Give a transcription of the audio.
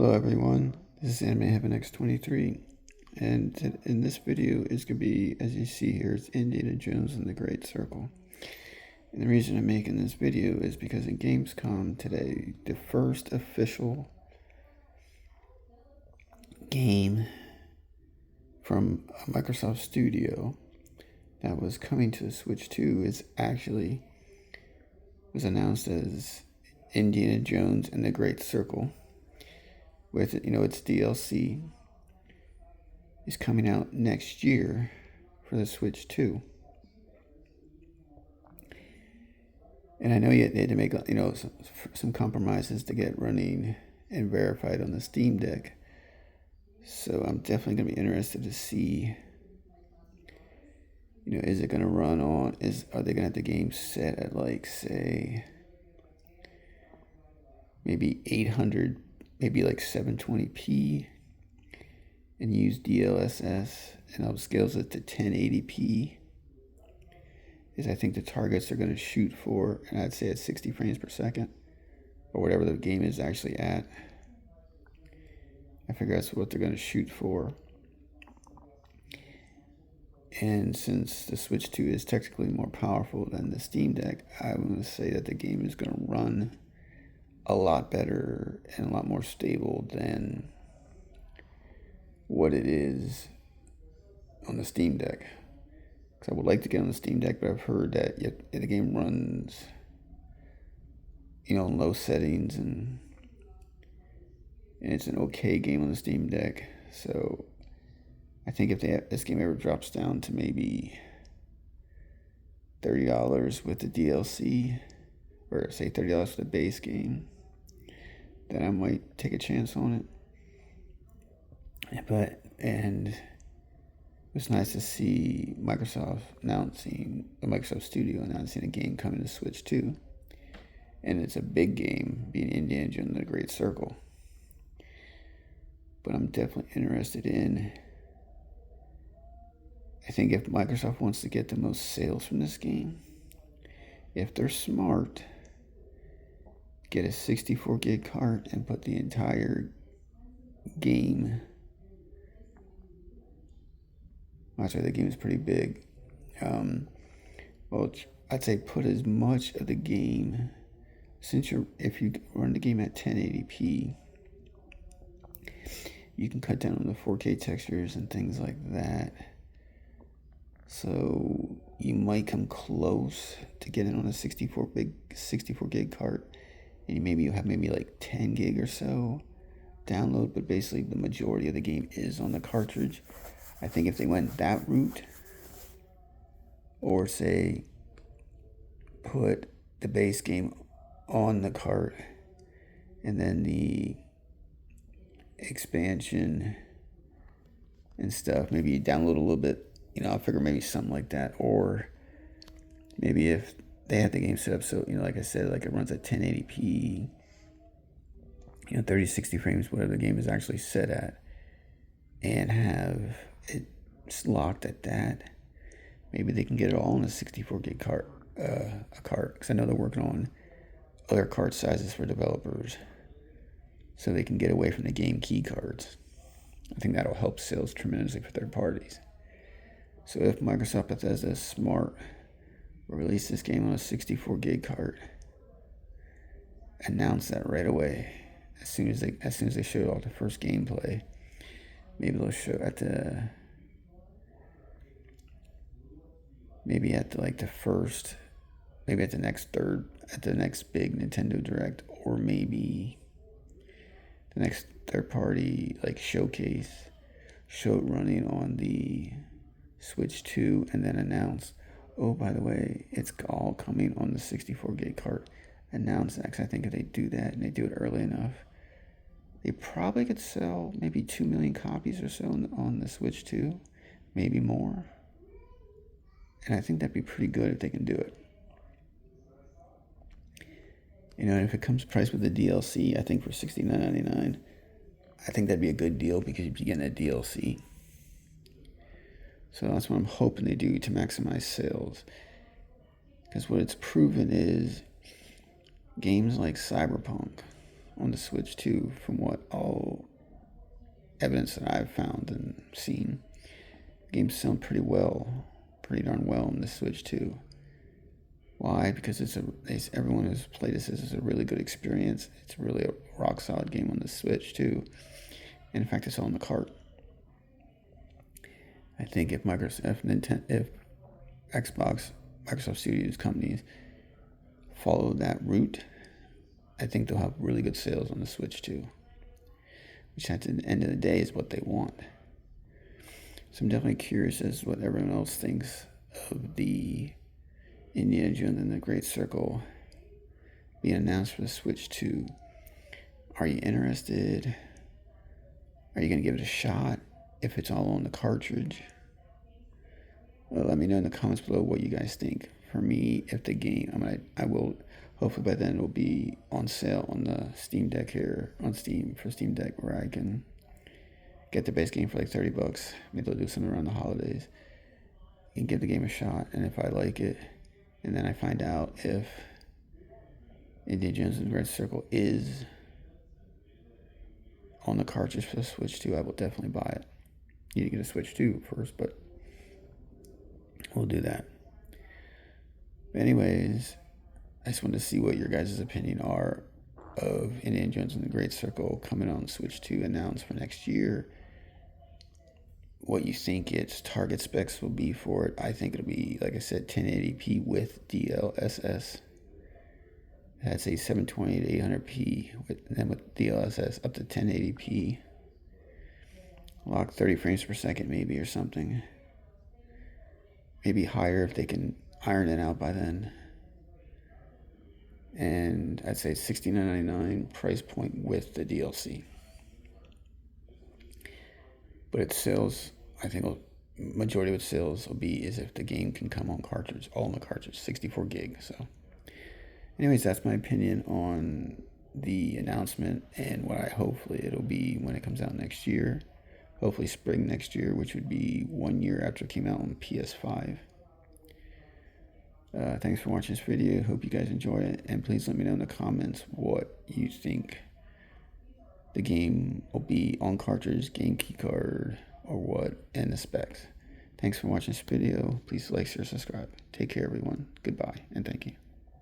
Hello everyone, this is Anime Heaven X23, and in this video is going to be, as you see here, it's Indiana Jones and the Great Circle. And the reason I'm making this video is because in Gamescom today, the first official game from a Microsoft studio that was coming to the Switch 2 was announced as Indiana Jones and the Great Circle. With its DLC is coming out next year for the Switch 2. And I know they had to make some compromises to get running and verified on the Steam Deck. So I'm definitely gonna be interested to see. Is it gonna run on? Are they gonna have the game set at say maybe 800? Maybe like 720p and use DLSS and upscales it to 1080p is I think the targets they're going to shoot for, and I'd say at 60 frames per second or whatever the game is actually at. I figure that's what they're going to shoot for. And since the Switch 2 is technically more powerful than the Steam Deck, I'm going to say that the game is going to run a lot better and a lot more stable than what it is on the Steam Deck. Because I would like to get on the Steam Deck, but I've heard that the game runs, in low settings, and it's an okay game on the Steam Deck. So I think if this game ever drops down to maybe $30 with the DLC, or say $30 for the base game, then I might take a chance on it. And it was nice to see Microsoft Studio announcing a game coming to Switch 2. And it's a big game, being Indiana Jones and the Great Circle. But I'm definitely interested in, I think if Microsoft wants to get the most sales from this game, if they're smart, get a 64 gig cart and put the entire game. Actually, the game is pretty big. I'd say put as much of the game, if you run the game at 1080p, you can cut down on the 4K textures and things like that. So you might come close to getting on a 64 gig cart. And maybe you have like 10 gig or so download, but basically the majority of the game is on the cartridge. I think if they went that route, or say put the base game on the cart and then the expansion and stuff, maybe you download a little bit, I figure maybe something like that. Or maybe if they have the game set up so, like I said, like it runs at 1080p, 30, 60 frames, whatever the game is actually set at, and have it locked at that. Maybe they can get it all in a 64 gig cart, because I know they're working on other cart sizes for developers, so they can get away from the game key cards. I think that'll help sales tremendously for third parties. So if Microsoft Bethesda is smart, release this game on a 64 gig cart, announce that right away as soon as they show off the first gameplay. Maybe they'll show at the next big Nintendo Direct, or maybe the next third party showcase, show it running on the Switch 2, and then announce, oh, by the way, it's all coming on the 64 gig cart. Announce that, because I think if they do that and they do it early enough, they probably could sell maybe 2 million copies or so on the Switch 2, maybe more. And I think that'd be pretty good if they can do it. And if it comes priced with the DLC, I think for $69.99, I think that'd be a good deal, because you'd be getting a DLC. So that's what I'm hoping they do to maximize sales. Because what it's proven is games like Cyberpunk on the Switch too, from what all evidence that I've found and seen. Games sound pretty darn well on the Switch too. Why? Because everyone who's played this says it's a really good experience. It's really a rock solid game on the Switch too. And in fact, it's all in the cart. I think if Microsoft Studios companies follow that route, I think they'll have really good sales on the Switch too, which at the end of the day is what they want. So I'm definitely curious as what everyone else thinks of the Indiana Jones and the Great Circle being announced for the Switch 2. Are you interested? Are you going to give it a shot if it's all on the cartridge? Well, let me know in the comments below what you guys think. For me, if the game, I will, hopefully by then it will be on sale on the Steam Deck here, on Steam, for Steam Deck, where I can get the base game for like $30. Maybe they'll do something around the holidays and give the game a shot. And if I like it, and then I find out if Indiana Jones and the Red Circle is on the cartridge for the Switch 2, I will definitely buy it. Need to get a Switch 2 first, but we'll do that. But anyways, I just wanted to see what your guys' opinion are of Indiana Jones and the Great Circle coming on Switch 2, announced for next year. What you think its target specs will be for it. I think it'll be, like I said, 1080p with DLSS. That's a 720 to 800p, and then with DLSS up to 1080p. Lock 30 frames per second maybe, or something. Maybe higher if they can iron it out by then. And I'd say $69.99 price point with the DLC. But its sales, I think majority of its sales will be is if the game can come on cartridge, all on the cartridge, 64 gig. So anyways, that's my opinion on the announcement and what hopefully it'll be when it comes out next year. Hopefully spring next year, which would be 1 year after it came out on PS5. Thanks for watching this video. Hope you guys enjoy it. And please let me know in the comments what you think the game will be on cartridge, game key card, or what, and the specs. Thanks for watching this video. Please like, share, subscribe. Take care, everyone. Goodbye, and thank you.